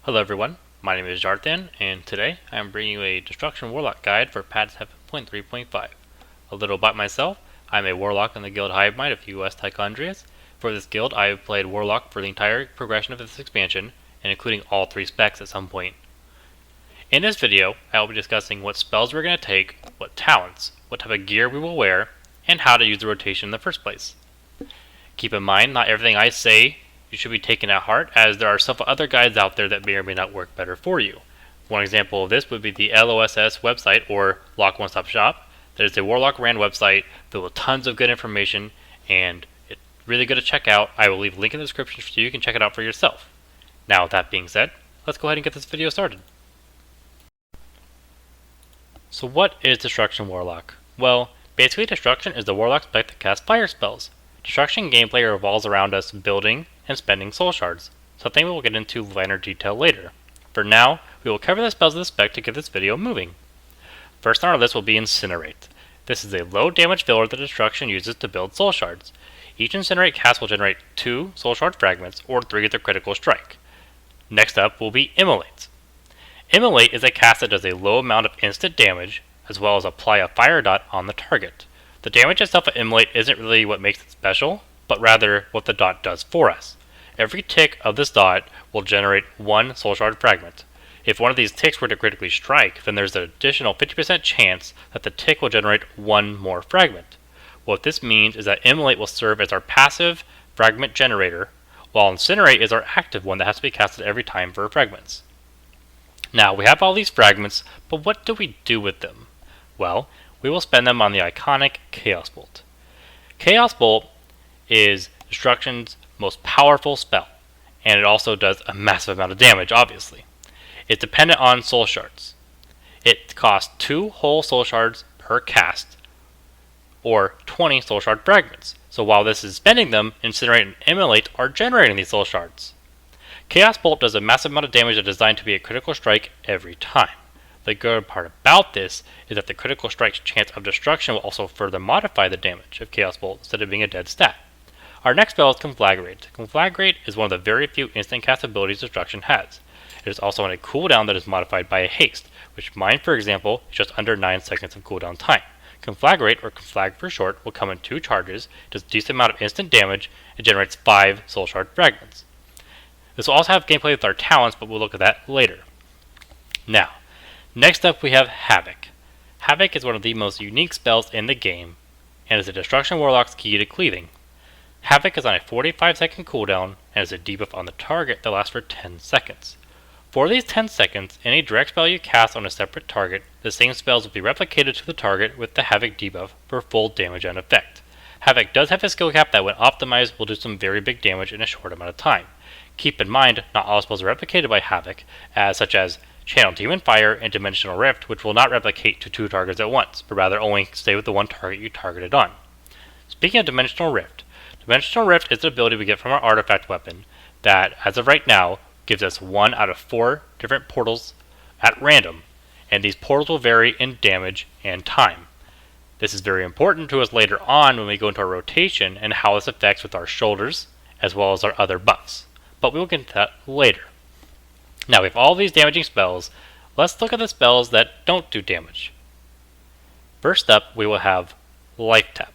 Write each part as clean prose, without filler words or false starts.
Hello everyone, my name is Jarthan, and today I am bringing you a Destruction Warlock guide for patch 7.3.5. A little about myself, I am a Warlock in the guild Hivemind of US Tichondrius. For this guild, I have played Warlock for the entire progression of this expansion, and including all 3 specs at some point. In this video, I will be discussing what spells we're going to take, what talents, what type of gear we will wear, and how to use the rotation in the first place. Keep in mind, not everything I say you should be taken at heart, as there are several other guides out there that may or may not work better for you. One example of this would be the LOSS website, or Lock One Stop Shop. That is a Warlock ran website filled with tons of good information, and it's really good to check out. I will leave a link in the description so you can check it out for yourself. Now, with that being said, let's go ahead and get this video started. So what is Destruction Warlock? Well, basically Destruction is the Warlock spec that casts fire spells. Destruction gameplay revolves around us building and spending soul shards, something we will get into finer detail later. For now, we will cover the spells of the spec to get this video moving. First on our list will be Incinerate. This is a low damage filler that Destruction uses to build soul shards. Each Incinerate cast will generate 2 soul shard fragments, or 3 with a critical strike. Next up will be Immolate. Immolate is a cast that does a low amount of instant damage, as well as apply a fire dot on the target. The damage itself of Immolate isn't really what makes it special, but rather what the dot does for us. Every tick of this dot will generate 1 soul shard fragment. If one of these ticks were to critically strike, then there's an additional 50% chance that the tick will generate 1 more fragment. What this means is that Immolate will serve as our passive fragment generator, while Incinerate is our active one that has to be casted every time for fragments. Now, we have all these fragments, but what do we do with them? Well, we will spend them on the iconic Chaos Bolt. Chaos Bolt is Destruction's most powerful spell, and it also does a massive amount of damage, obviously. It's dependent on soul shards. It costs 2 whole soul shards per cast, or 20 soul shard fragments. So while this is spending them, Incinerate and Immolate are generating these soul shards. Chaos Bolt does a massive amount of damage that is designed to be a critical strike every time. The good part about this is that the critical strike's chance of destruction will also further modify the damage of Chaos Bolt instead of being a dead stat. Our next spell is Conflagrate. Conflagrate is one of the very few instant cast abilities Destruction has. It is also on a cooldown that is modified by a haste, which mine, for example, is just under 9 seconds of cooldown time. Conflagrate, or Conflag for short, will come in 2 charges, does a decent amount of instant damage, and generates 5 soul shard fragments. This will also have gameplay with our talents, but we'll look at that later. Now, next up we have Havoc. Havoc is one of the most unique spells in the game, and is a Destruction Warlock's key to cleaving. Havoc is on a 45-second cooldown, and is a debuff on the target that lasts for 10 seconds. For these 10 seconds, any direct spell you cast on a separate target, the same spells will be replicated to the target with the Havoc debuff for full damage and effect. Havoc does have a skill cap that when optimized will do some very big damage in a short amount of time. Keep in mind, not all spells are replicated by Havoc, such as Channel Demon Fire and Dimensional Rift, which will not replicate to 2 targets at once, but rather only stay with the 1 target you targeted on. Speaking of Dimensional Rift is the ability we get from our artifact weapon that, as of right now, gives us 1 out of 4 different portals at random, and these portals will vary in damage and time. This is very important to us later on when we go into our rotation and how this affects with our shoulders, as well as our other buffs. But we will get into that later. Now we have all these damaging spells. Let's look at the spells that don't do damage. First up, we will have Life Tap.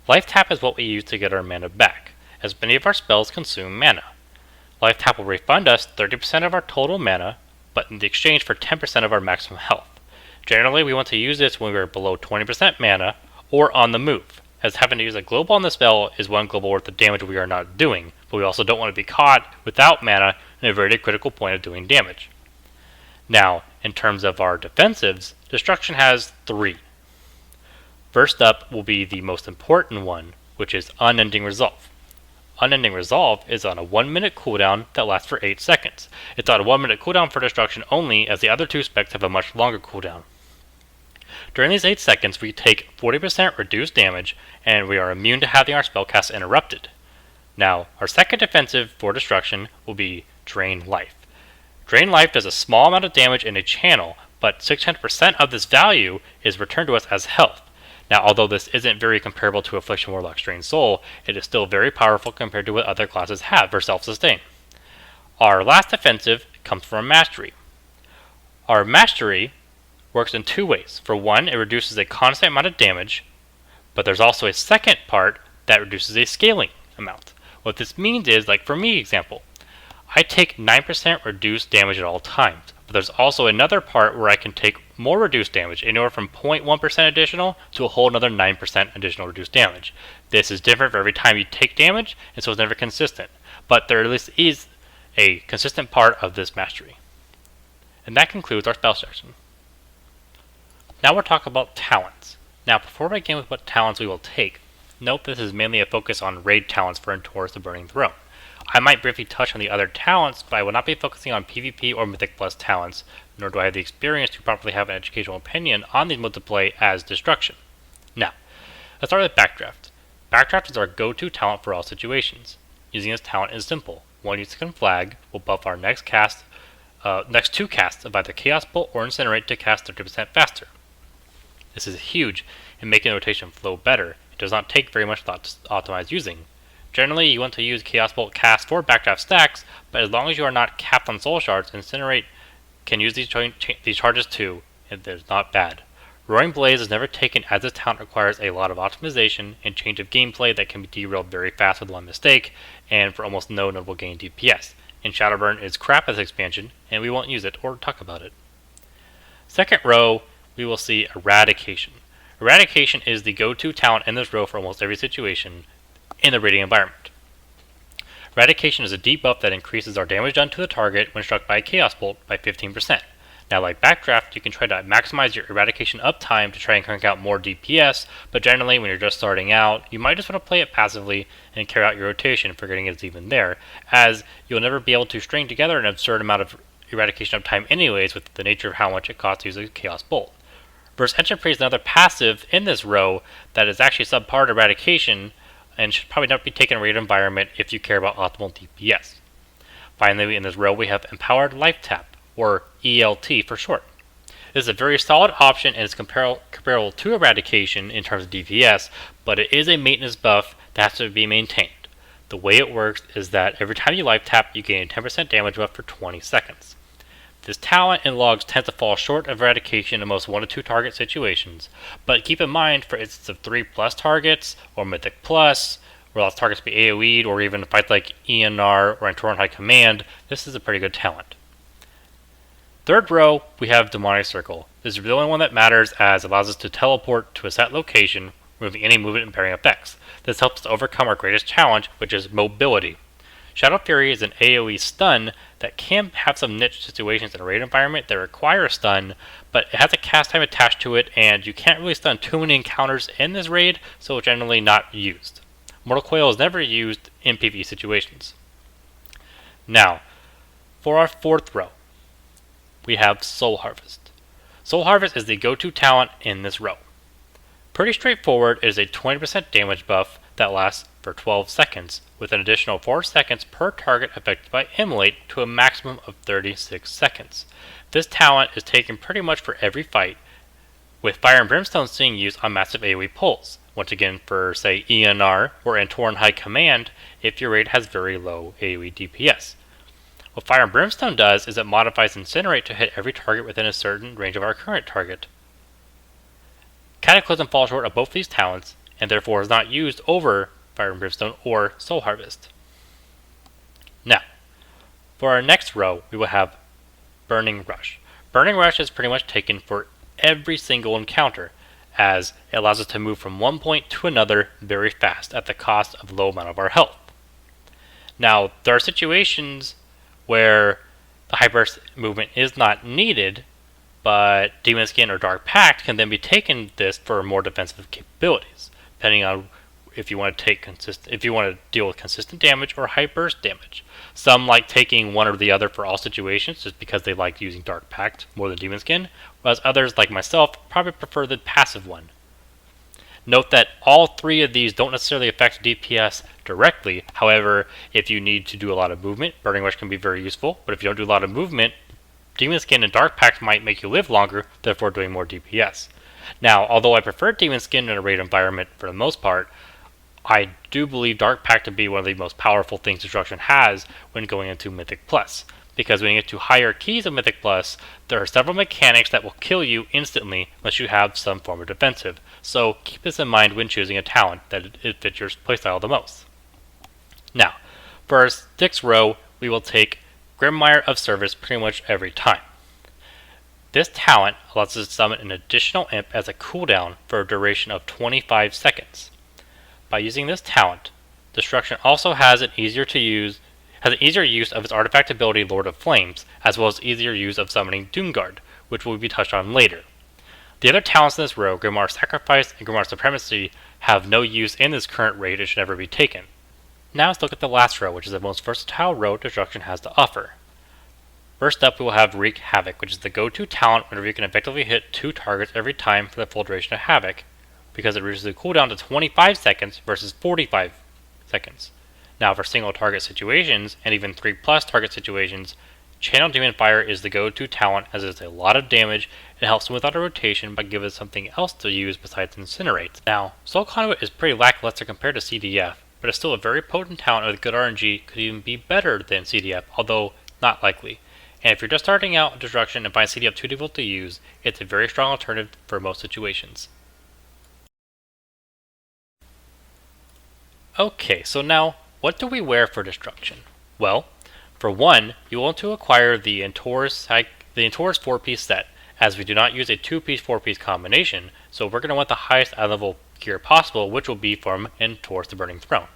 Life Tap is what we use to get our mana back, as many of our spells consume mana. Life Tap will refund us 30% of our total mana, but in exchange for 10% of our maximum health. Generally, we want to use this when we are below 20% mana, or on the move, as having to use a global on the spell is 1 global worth of damage we are not doing, but we also don't want to be caught without mana in a very critical point of doing damage. Now, in terms of our defensives, Destruction has 3. First up will be the most important one, which is Unending Resolve. Unending Resolve is on a 1-minute cooldown that lasts for 8 seconds. It's on a 1-minute cooldown for Destruction only, as the other 2 specs have a much longer cooldown. During these 8 seconds, we take 40% reduced damage, and we are immune to having our spellcast interrupted. Now, our second defensive for Destruction will be Drain Life. Drain Life does a small amount of damage in a channel, but 600% of this value is returned to us as health. Now, although this isn't very comparable to Affliction Warlock's Drained Soul, it is still very powerful compared to what other classes have for self-sustain. Our last defensive comes from a mastery. Our mastery works in two ways. For one, it reduces a constant amount of damage, but there's also a second part that reduces a scaling amount. What this means is, like for me example, I take 9% reduced damage at all times, but there's also another part where I can take more reduced damage, anywhere from 0.1% additional to a whole another 9% additional reduced damage. This is different for every time you take damage, and so it's never consistent, but there at least is a consistent part of this mastery. And that concludes our spell section. Now we'll talk about talents. Now before we begin with what talents we will take, note this is mainly a focus on raid talents for Taurus the Burning Throne. I might briefly touch on the other talents, but I will not be focusing on PvP or Mythic Plus talents, nor do I have the experience to properly have an educational opinion on these modes of play as Destruction. Now, let's start with Backdraft. Backdraft is our go-to talent for all situations. Using this talent is simple. One use can flag will buff our next two casts of either Chaos Bolt or Incinerate to cast 30% faster. This is huge in making the rotation flow better. It does not take very much thought to optimize using. Generally, you want to use Chaos Bolt cast for Backdraft stacks, but as long as you are not capped on Soul Shards, Incinerate can use these charges too, and it's not bad. Roaring Blaze is never taken as this talent requires a lot of optimization and change of gameplay that can be derailed very fast with one mistake, and for almost no notable gain DPS. And Shadowburn is crap as expansion, and we won't use it or talk about it. Second row, we will see Eradication. Eradication is the go-to talent in this row for almost every situation in the raiding environment. Eradication is a debuff that increases our damage done to the target when struck by a Chaos Bolt by 15%. Now, like Backdraft, you can try to maximize your Eradication uptime to try and crank out more DPS, but generally when you're just starting out, you might just want to play it passively and carry out your rotation, forgetting it's even there, as you'll never be able to string together an absurd amount of Eradication uptime anyways with the nature of how much it costs to use a Chaos Bolt. Burst Entropy is another passive in this row that is actually subpart Eradication, and should probably not be taken in a raid environment if you care about optimal DPS. Finally, in this row we have Empowered Life Tap, or ELT for short. This is a very solid option and is comparable to Eradication in terms of DPS, but it is a maintenance buff that has to be maintained. The way it works is that every time you life tap, you gain a 10% damage buff for 20 seconds. This talent in logs tends to fall short of Eradication in most 1 to 2 target situations, but keep in mind for instance of 3+ targets, or Mythic Plus, where lots of targets be AoE'd, or even fights like ENR or Antoran High Command, this is a pretty good talent. Third row, we have Demonic Circle. This is the only one that matters as it allows us to teleport to a set location, removing any movement impairing effects. This helps us overcome our greatest challenge, which is mobility. Shadow Fury is an AoE stun that can have some niche situations in a raid environment that require a stun, but it has a cast time attached to it, and you can't really stun too many encounters in this raid, so it's generally not used. Mortal Coil is never used in PvE situations. Now, for our fourth row, we have Soul Harvest. Soul Harvest is the go-to talent in this row. Pretty straightforward, it is a 20% damage buff that lasts for 12 seconds, with an additional 4 seconds per target affected by Immolate to a maximum of 36 seconds. This talent is taken pretty much for every fight, with Fire and Brimstone seeing use on massive AoE pulls. Once again, for say ENR or Antoran High Command, if your raid has very low AoE DPS. What Fire and Brimstone does is it modifies Incinerate to hit every target within a certain range of our current target. Cataclysm falls short of both these talents, and therefore is not used over Fire and Brimstone or Soul Harvest. Now, for our next row, we will have Burning Rush. Burning Rush is pretty much taken for every single encounter, as it allows us to move from one point to another very fast at the cost of low amount of our health. Now, there are situations where the high burst movement is not needed, but Demon Skin or Dark Pact can then be taken this for more defensive capabilities, depending on if you want to deal with consistent damage or high burst damage. Some like taking one or the other for all situations just because they like using Dark Pact more than Demon Skin, whereas others like myself probably prefer the passive one. Note that all three of these don't necessarily affect DPS directly. However, if you need to do a lot of movement, Burning Rush can be very useful, but if you don't do a lot of movement, Demon Skin and Dark Pact might make you live longer, therefore doing more DPS. Now, although I prefer Demon Skin in a raid environment for the most part, I do believe Dark Pact to be one of the most powerful things Destruction has when going into Mythic Plus. because when you get to higher keys of Mythic Plus, there are several mechanics that will kill you instantly unless you have some form of defensive, so keep this in mind when choosing a talent that it fits your playstyle the most. Now, for our 6th row, we will take Grimoire of Service pretty much every time. This talent allows us to summon an additional imp as a cooldown for a duration of 25 seconds. By using this talent, Destruction also has an easier use of its artifact ability Lord of Flames, as well as easier use of summoning Doomguard, which will be touched on later. The other talents in this row, Grimoire Sacrifice and Grimoire Supremacy, have no use in this current raid and should never be taken. Now let's look at the last row, which is the most versatile row Destruction has to offer. First up, we will have Wreak Havoc, which is the go-to talent whenever you can effectively hit 2 targets every time for the full duration of Havoc, because it reduces the cooldown to 25 seconds versus 45 seconds. Now for single target situations, and even 3+ target situations, Channel Demon Fire is the go-to talent as it does a lot of damage and helps smooth out a rotation by giving us something else to use besides Incinerate. Now, Soul Conduit is pretty lackluster compared to CDF, but it's still a very potent talent with good RNG, could even be better than CDF, although not likely. And if you're just starting out Destruction and find CDF too difficult to use, it's a very strong alternative for most situations. Okay, so now, what do we wear for Destruction? Well, for one, you want to acquire the Entor's 4-piece set, as we do not use a 2-piece 4-piece combination, so we're going to want the highest level gear possible, which will be from Entor's the Burning Throne.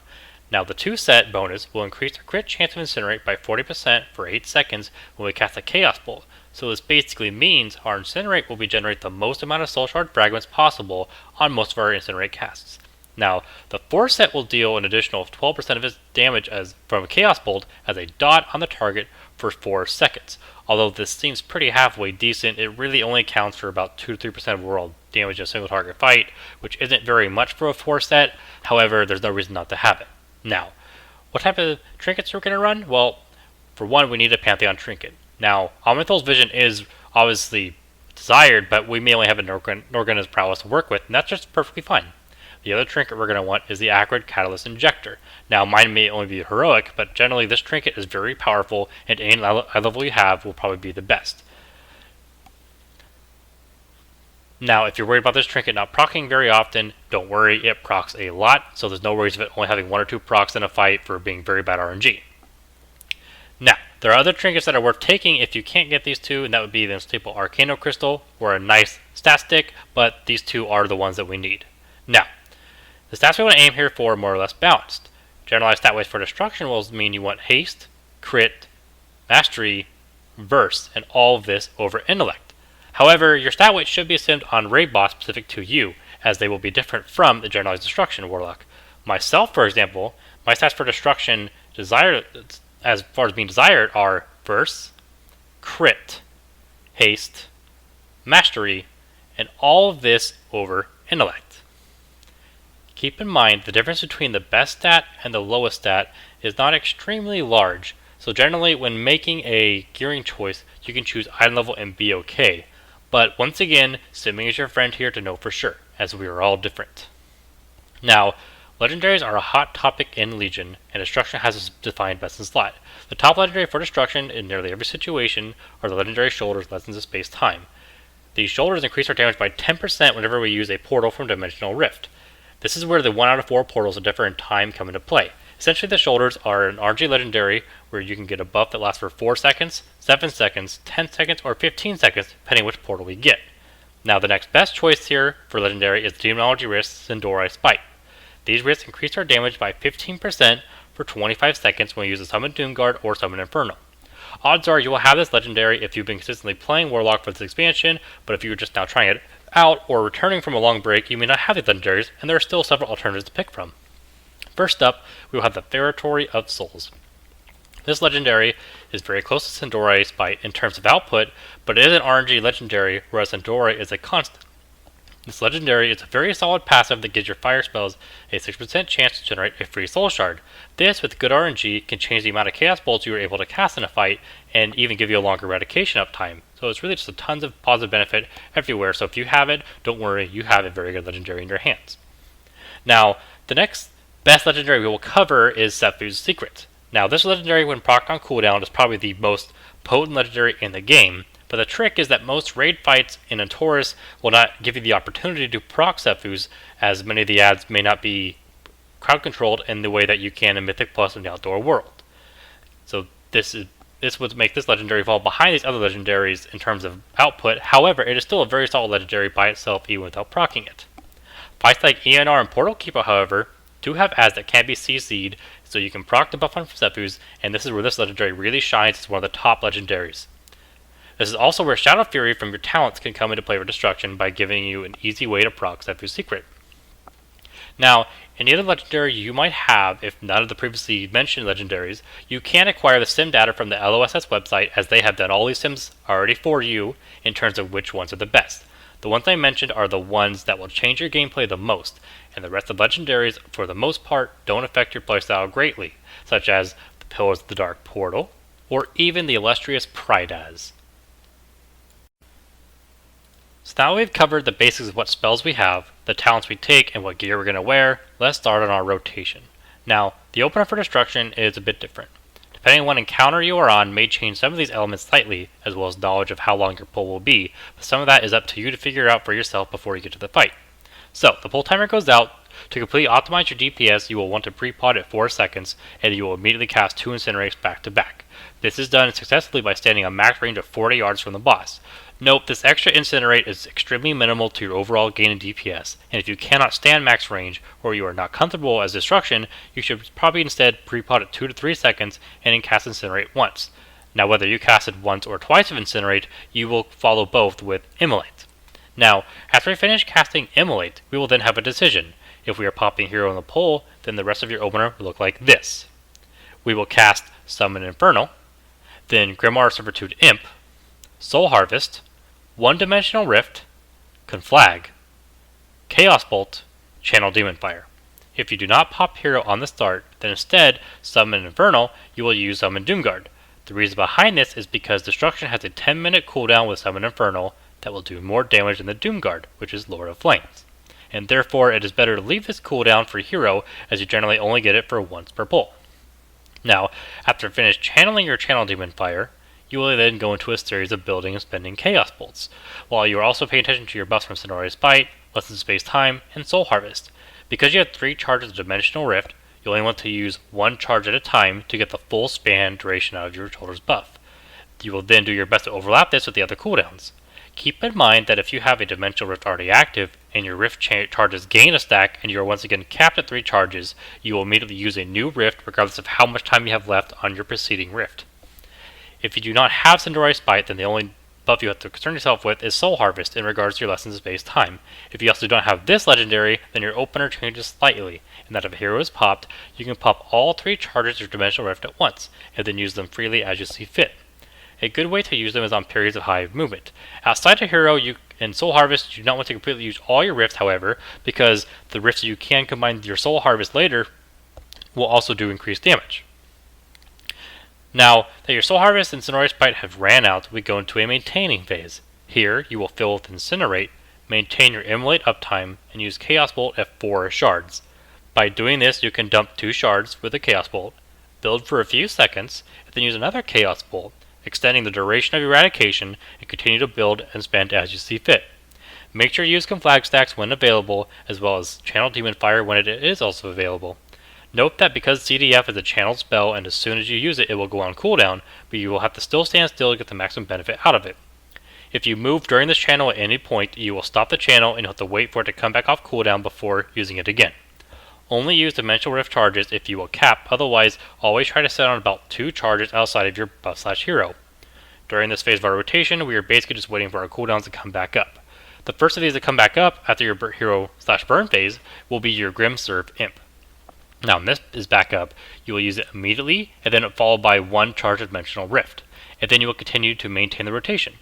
Now the 2-set bonus will increase our crit chance of Incinerate by 40% for 8 seconds when we cast a Chaos Bolt, so this basically means our Incinerate will generate the most amount of Soul Shard fragments possible on most of our Incinerate casts. Now, the 4-set will deal an additional 12% of its damage from a Chaos Bolt as a dot on the target for 4 seconds. Although this seems pretty halfway decent, it really only accounts for about 2-3% of overall damage in a single target fight, which isn't very much for a 4-set, however, there's no reason not to have it. Now, what type of trinkets we're going to run? Well, for one, we need a Pantheon trinket. Now, Amethyll's Vision is obviously desired, but we may only have a Norgunna's Prowess to work with, and that's just perfectly fine. The other trinket we're going to want is the Acrid Catalyst Injector. Now, mine may only be heroic, but generally this trinket is very powerful, and any level you have will probably be the best. Now, if you're worried about this trinket not proccing very often, don't worry, it procs a lot, so there's no worries of it only having 1 or 2 procs in a fight for being very bad RNG. Now, there are other trinkets that are worth taking if you can't get these two, and that would be the Unstable Arcano Crystal or a nice stat stick, but these two are the ones that we need. Now, the stats we want to aim here for are more or less balanced. Generalized stat ways for Destruction will mean you want Haste, Crit, Mastery, Verse, and all of this over Intellect. However, your stat weight should be assumed on raid boss specific to you, as they will be different from the Generalized Destruction Warlock. Myself, for example, my stats for Destruction desired, as far as being desired, are Verse, Crit, Haste, Mastery, and all of this over Intellect. Keep in mind, the difference between the best stat and the lowest stat is not extremely large, so generally when making a gearing choice, you can choose item level and be okay. But once again, Simming is your friend here to know for sure, as we are all different. Now, legendaries are a hot topic in Legion, and Destruction has a defined best in slot. The top legendary for Destruction in nearly every situation are the legendary Shoulders Lessons of Space-Time. These shoulders increase our damage by 10% whenever we use a portal from Dimensional Rift. This is where the 1 out of 4 portals that differ in time come into play. Essentially, the shoulders are an RNG legendary where you can get a buff that lasts for 4 seconds, 7 seconds, 10 seconds, or 15 seconds, depending which portal we get. Now, the next best choice here for legendary is the Demonology Wrist Sindori Spite. These wrists increase our damage by 15% for 25 seconds when we use a Summon Doomguard or Summon Inferno. Odds are you will have this legendary if you've been consistently playing Warlock for this expansion, but if you're just now trying it out or returning from a long break, you may not have these legendaries, and there are still several alternatives to pick from. First up, we will have the Feretory of Souls. This legendary is very close to Sindori Spite in terms of output, but it is an RNG legendary, whereas Sindori is a constant. This legendary is a very solid passive that gives your fire spells a 6% chance to generate a free soul shard. This, with good RNG, can change the amount of chaos bolts you are able to cast in a fight, and even give you a longer eradication uptime. So it's really just a tons of positive benefit everywhere, so if you have it, don't worry, you have a very good legendary in your hands. Now, the next best legendary we will cover is Setfu's Secret. Now this legendary when procced on cooldown is probably the most potent legendary in the game, but the trick is that most raid fights in a Taurus will not give you the opportunity to proc Sephuz, as many of the ads may not be crowd controlled in the way that you can in Mythic Plus in the outdoor world. So this would make this legendary fall behind these other legendaries in terms of output. However, it is still a very solid legendary by itself even without proccing it. Fights like ENR and Portal Keeper, however, do have ads that can be CC'd, so you can proc the buff on Sephuz, and this is where this legendary really shines as one of the top legendaries. This is also where Shadow Fury from your talents can come into play for Destruction by giving you an easy way to proc Sephuz secret. Now, any other legendary you might have, if none of the previously mentioned legendaries, you can acquire the sim data from the LOSS website, as they have done all these sims already for you in terms of which ones are the best. The ones I mentioned are the ones that will change your gameplay the most, and the rest of the legendaries, for the most part, don't affect your playstyle greatly, such as the Pillars of the Dark Portal, or even the illustrious Prydaz. So now we've covered the basics of what spells we have, the talents we take, and what gear we're going to wear. Let's start on our rotation. Now, the opener for Destruction is a bit different. Depending on what encounter you are on may change some of these elements slightly, as well as knowledge of how long your pull will be, but some of that is up to you to figure out for yourself before you get to the fight. So, the pull timer goes out. To completely optimize your DPS, you will want to pre-pod at 4 seconds, and you will immediately cast 2 Incinerates back to back. This is done successfully by standing a max range of 40 yards from the boss. Note, this extra Incinerate is extremely minimal to your overall gain in DPS, and if you cannot stand max range, or you are not comfortable as Destruction, you should probably instead pre-pod at 2 to 3 seconds and then cast Incinerate once. Now, whether you cast it once or twice of Incinerate, you will follow both with Immolate. Now, after we finish casting Immolate, we will then have a decision. If we are popping Hero in the pull, then the rest of your opener will look like this. We will cast Summon Infernal, then Grimoire Servitude Imp, Soul Harvest, One-Dimensional Rift, Conflag, Chaos Bolt, Channel Demon Fire. If you do not pop Hero on the start, then instead Summon Infernal, you will use Summon Doomguard. The reason behind this is because Destruction has a 10-minute cooldown with Summon Infernal that will do more damage than the Doomguard, which is Lord of Flames. And therefore it is better to leave this cooldown for Hero, as you generally only get it for once per pull. Now, after finish channeling your Channel Demon Fire, you will then go into a series of building and spending Chaos Bolts, while you are also paying attention to your buffs from Centauri's Bite, Lessons of Space Time, and Soul Harvest. Because you have 3 charges of Dimensional Rift, you only want to use 1 charge at a time to get the full span duration out of your shoulder's buff. You will then do your best to overlap this with the other cooldowns. Keep in mind that if you have a Dimensional Rift already active, and your Rift charges gain a stack, and you are once again capped at 3 charges, you will immediately use a new Rift regardless of how much time you have left on your preceding Rift. If you do not have Centauri's Bite, then the only buff you have to concern yourself with is Soul Harvest in regards to your Lessons of Space Time. If you also don't have this legendary, then your opener changes slightly, and that if a hero is popped, you can pop all 3 charges of Dimensional Rift at once, and then use them freely as you see fit. A good way to use them is on periods of high movement. Outside of Hero and Soul Harvest, you do not want to completely use all your Rifts, however, because the Rifts you can combine with your Soul Harvest later will also do increased damage. Now that your Soul Harvest and Centauri's Bite have ran out, we go into a maintaining phase. Here, you will fill with Incinerate, maintain your Immolate uptime, and use Chaos Bolt at 4 shards. By doing this, you can dump 2 shards with a Chaos Bolt, build for a few seconds, and then use another Chaos Bolt, extending the duration of your eradication, and continue to build and spend as you see fit. Make sure you use Conflag stacks when available, as well as Channel Demon Fire when it is also available. Note that because CDF is a channeled spell, and as soon as you use it, it will go on cooldown, but you will have to still stand still to get the maximum benefit out of it. If you move during this channel at any point, you will stop the channel and you'll have to wait for it to come back off cooldown before using it again. Only use Dimensional Rift charges if you will cap, otherwise always try to set on about 2 charges outside of your buff/hero. During this phase of our rotation, we are basically just waiting for our cooldowns to come back up. The first of these to come back up after your hero/burn phase will be your Grimserve Imp. Now when this is back up, you will use it immediately, and then followed by 1 charge of Dimensional Rift, and then you will continue to maintain the rotation.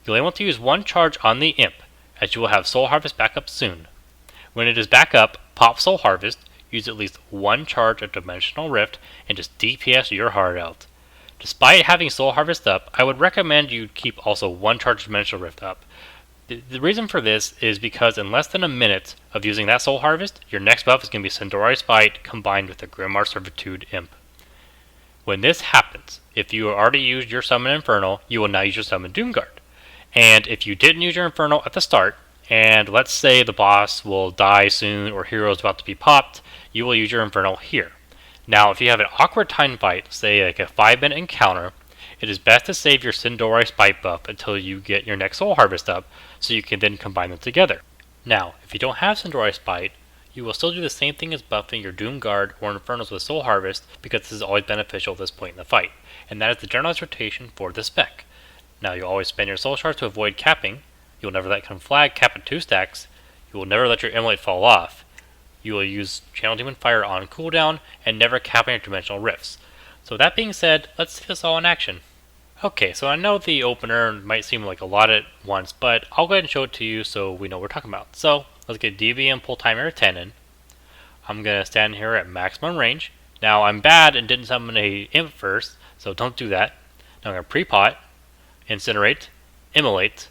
You'll only want to use 1 charge on the Imp, as you will have Soul Harvest back up soon. When it is back up, pop Soul Harvest, use at least 1 charge of Dimensional Rift, and just DPS your heart out. Despite having Soul Harvest up, I would recommend you keep also 1 charge of Dimensional Rift up. The reason for this is because in less than a minute of using that Soul Harvest, your next buff is going to be Centauri's Bite combined with the Grimoire Servitude Imp. When this happens, if you already used your Summon Infernal, you will now use your Summon Doomguard. And if you didn't use your Infernal at the start, and let's say the boss will die soon or hero is about to be popped, you will use your Infernal here. Now, if you have an awkward time fight, say like a 5-minute encounter, it is best to save your Sindori Spite buff until you get your next Soul Harvest up, so you can then combine them together. Now, if you don't have Sindori Spite, you will still do the same thing as buffing your Doomguard or Infernals with Soul Harvest, because this is always beneficial at this point in the fight, and that is the generalized rotation for the spec. Now, you'll always spend your Soul Shards to avoid capping. You'll never let Conflag cap at 2 stacks. You will never let your Immolate fall off. You will use Channel Demon Fire on cooldown, and never capping your Dimensional Rifts. So that being said, let's see this all in action. Okay, so I know the opener might seem like a lot at once, but I'll go ahead and show it to you so we know what we're talking about. So, let's get DVM Pull Timer 10 in. I'm going to stand here at maximum range. Now, I'm bad and didn't summon a Imp first, so don't do that. Now I'm going to pre-pot, Incinerate, Immolate,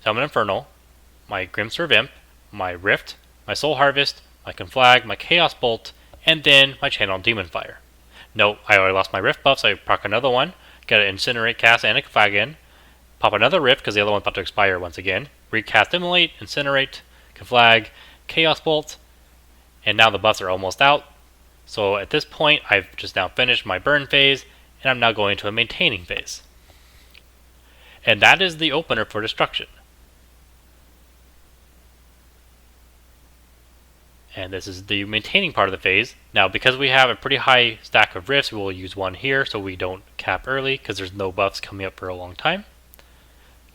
Summon Infernal, my Grimserve Imp, my Rift, my Soul Harvest, my Conflag, my Chaos Bolt, and then my Channel Demon Fire. Note, I already lost my Rift buff, so I proc another one. Gotta Incinerate, cast, and a Conflag in. Pop another Rift, because the other one's about to expire once again. Recast Immolate, Incinerate, Conflag, Chaos Bolt, and now the buffs are almost out. So at this point, I've just now finished my burn phase, and I'm now going to a maintaining phase. And that is the opener for Destruction. And this is the maintaining part of the phase. Now, because we have a pretty high stack of rifts, we will use one here so we don't cap early, because there's no buffs coming up for a long time.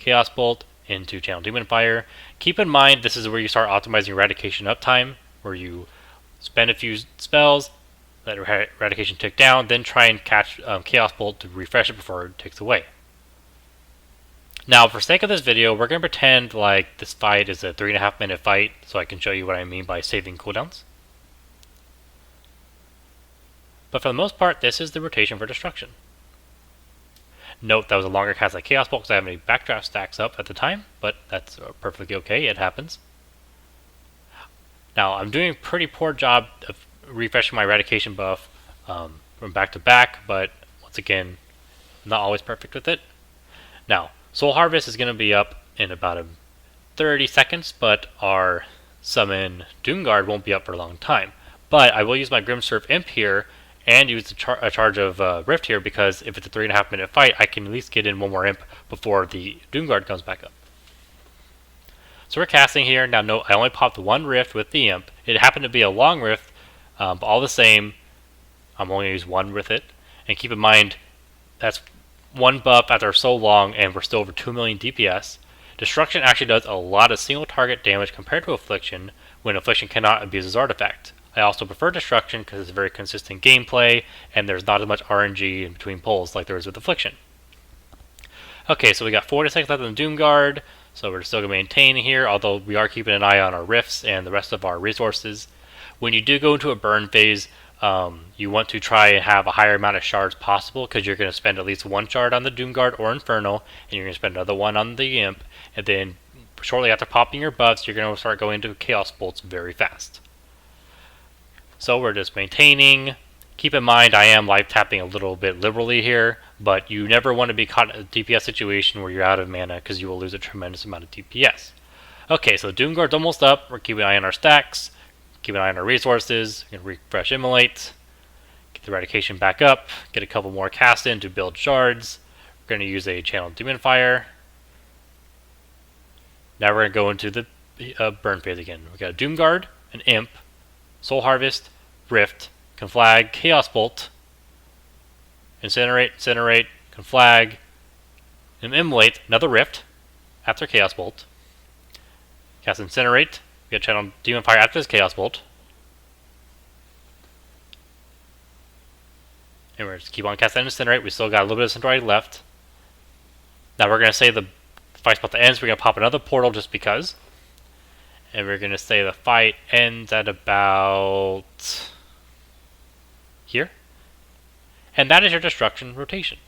Chaos Bolt into Channel Demon Fire. Keep in mind, this is where you start optimizing Eradication uptime, where you spend a few spells, let Eradication tick down, then try and catch Chaos Bolt to refresh it before it ticks away. Now, for sake of this video, we're going to pretend like this fight is a 3.5 minute fight, so I can show you what I mean by saving cooldowns. But for the most part, this is the rotation for Destruction. Note that was a longer cast like Chaos Bolt because I have any backdraft stacks up at the time, but that's perfectly okay, it happens. Now, I'm doing a pretty poor job of refreshing my Eradication buff from back to back, but once again, I'm not always perfect with it. Now, Soul Harvest is going to be up in about 30 seconds, but our Summon Doomguard won't be up for a long time. But I will use my Grimserve Imp here and use a charge of Rift here, because if it's a 3.5 minute fight, I can at least get in one more Imp before the Doomguard comes back up. So we're casting here. Now note, I only popped one Rift with the Imp. It happened to be a long Rift, but all the same, I'm only going to use one with it. And keep in mind, that's one buff after so long, and we're still over 2 million DPS. Destruction actually does a lot of single target damage compared to Affliction, when Affliction cannot abuse his artifact. I also prefer Destruction because it's very consistent gameplay, and there's not as much RNG in between pulls like there is with Affliction. Okay, so we got 40 seconds left on the Doomguard, so we're still going to maintain here, although we are keeping an eye on our rifts and the rest of our resources. When you do go into a burn phase, you want to try and have a higher amount of shards possible, because you're going to spend at least one shard on the Doomguard or Infernal, and you're going to spend another one on the Imp, and then shortly after popping your buffs, you're going to start going into Chaos Bolts very fast. So we're just maintaining. Keep in mind, I am live tapping a little bit liberally here, but you never want to be caught in a DPS situation where you're out of mana, because you will lose a tremendous amount of DPS. Okay, so Doomguard's almost up. We're keeping an eye on our stacks. Keep an eye on our resources. We're going to refresh Immolate. Get the Eradication back up. Get a couple more casts in to build shards. We're going to use a Channel Demon Fire. Now we're going to go into the burn phase again. We've got a Doomguard, an Imp, Soul Harvest, Rift, Conflag, Chaos Bolt, Incinerate, Conflag, and Immolate, another Rift after Chaos Bolt. Cast Incinerate. We got Channel Demon Fire after this Chaos Bolt. And we're just keep on casting Incinerate. We still got a little bit of Centauri left. Now we're going to say the fight's about to end, so we're going to pop another portal just because. And we're going to say the fight ends at about here. And that is your Destruction rotation.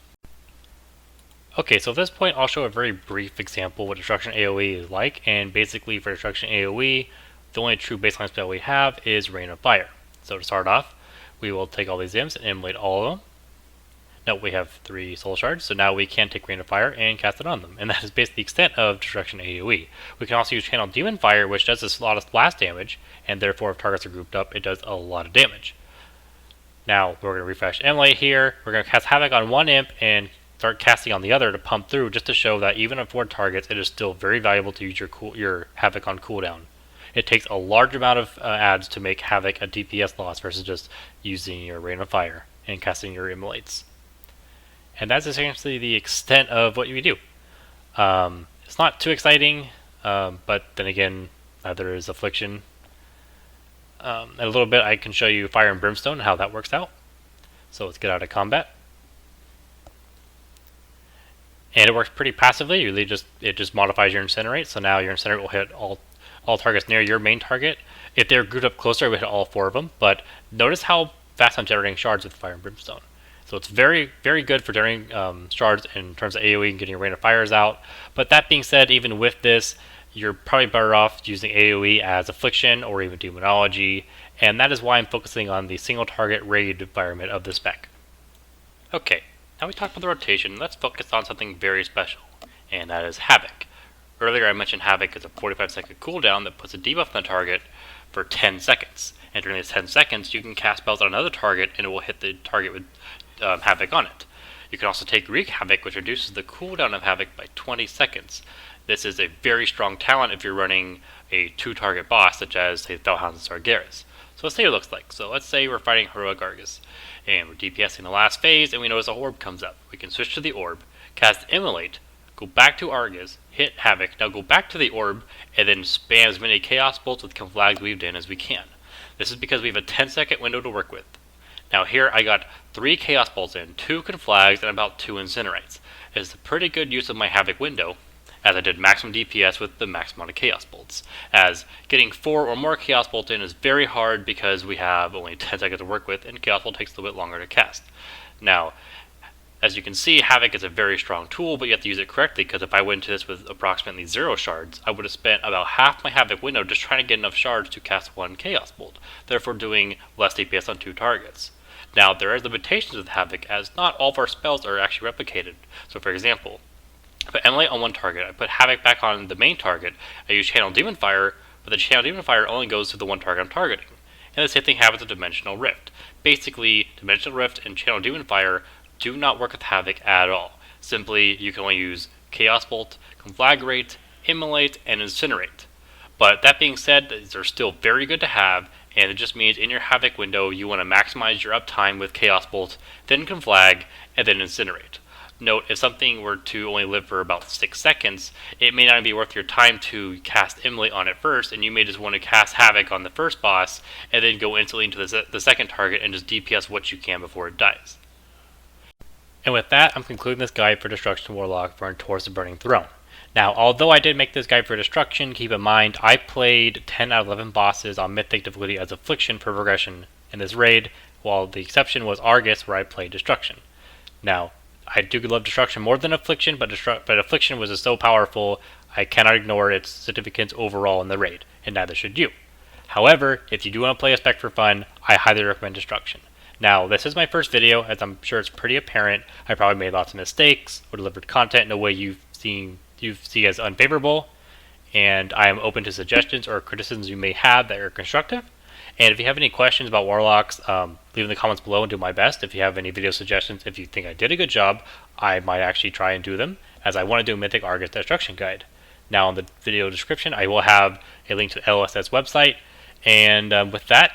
Okay, so at this point I'll show a very brief example of what Destruction AoE is like, and basically for Destruction AoE, the only true baseline spell we have is Rain of Fire. So to start off, we will take all these imps and immolate all of them. Now we have 3 soul shards, so now we can take Rain of Fire and cast it on them. And that is basically the extent of Destruction AoE. We can also use Channel Demon Fire, which does a lot of blast damage, and therefore if targets are grouped up, it does a lot of damage. Now we're going to refresh Emulate here. We're going to cast Havoc on one imp and start casting on the other to pump through, just to show that even on 4 targets, it is still very valuable to use your Havoc on cooldown. It takes a large amount of adds to make Havoc a DPS loss versus just using your Rain of Fire and casting your Immolates. And that's essentially the extent of what you do. It's not too exciting, but then again, neither is Affliction. In a little bit, I can show you Fire and Brimstone and how that works out. So let's get out of combat. And it works pretty passively. It just modifies your Incinerate. So now your Incinerate will hit all targets near your main target. If they're grouped up closer, it will hit all 4 of them. But notice how fast I'm generating shards with Fire and Brimstone. So it's very, very good for generating shards in terms of AoE and getting Rain of Fires out. But that being said, even with this, you're probably better off using AoE as Affliction or even Demonology. And that is why I'm focusing on the single target raid environment of the spec. Okay, now we talked about the rotation. Let's focus on something very special, and that is Havoc. Earlier I mentioned Havoc is a 45-second cooldown that puts a debuff on the target for 10 seconds. And during these 10 seconds, you can cast spells on another target and it will hit the target with Havoc on it. You can also take Wreak Havoc, which reduces the cooldown of Havoc by 20 seconds. This is a very strong talent if you're running a 2-target boss, such as, say, Fellhounds and Sargeras. So let's see what it looks like. So let's say we're fighting Heroic Argus, and we're DPSing the last phase, and we notice a orb comes up. We can switch to the orb, cast Immolate, go back to Argus, hit Havoc, now go back to the orb, and then spam as many Chaos Bolts with Conflags weaved in as we can. This is because we have a 10-second window to work with. Now here I got 3 Chaos Bolts in, 2 Conflags, and about 2 Incinerates. It's a pretty good use of my Havoc window, as I did maximum DPS with the max amount of Chaos Bolts. As getting 4 or more Chaos Bolts in is very hard because we have only 10 seconds to work with, and Chaos Bolt takes a little bit longer to cast. Now, as you can see, Havoc is a very strong tool, but you have to use it correctly, because if I went into this with approximately 0 shards, I would have spent about half my Havoc window just trying to get enough shards to cast 1 Chaos Bolt, therefore doing less DPS on 2 targets. Now, there are limitations with Havoc, as not all of our spells are actually replicated. So for example, I put Emulate on one target, I put Havoc back on the main target, I use Channel Demon Fire, but the Channel Demon Fire only goes to the one target I'm targeting. And the same thing happens with Dimensional Rift. Basically, Dimensional Rift and Channel Demon Fire do not work with Havoc at all. Simply, you can only use Chaos Bolt, Conflagrate, Immolate, and Incinerate. But that being said, these are still very good to have, and it just means in your Havoc window, you want to maximize your uptime with Chaos Bolt, then Conflag, and then Incinerate. Note, if something were to only live for about 6 seconds, it may not be worth your time to cast Immolate on it first, and you may just want to cast Havoc on the first boss, and then go instantly into the second target and just DPS what you can before it dies. And with that, I'm concluding this guide for Destruction Warlock for Towards the Burning Throne. Now, although I did make this guide for Destruction, keep in mind I played 10 out of 11 bosses on Mythic difficulty as Affliction for progression in this raid, while the exception was Argus, where I played Destruction. Now, I do love Destruction more than Affliction, but Affliction was just so powerful, I cannot ignore its significance overall in the raid, and neither should you. However, if you do want to play a spec for fun, I highly recommend Destruction. Now, this is my first video, as I'm sure it's pretty apparent. I probably made lots of mistakes, or delivered content in a way you see as unfavorable, and I am open to suggestions or criticisms you may have that are constructive. And if you have any questions about Warlocks, leave in the comments below and do my best. If you have any video suggestions, if you think I did a good job, I might actually try and do them, as I want to do a Mythic Argus Destruction Guide. Now, in the video description, I will have a link to the LSS website, and with that,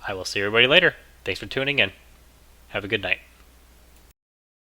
I will see everybody later. Thanks for tuning in. Have a good night.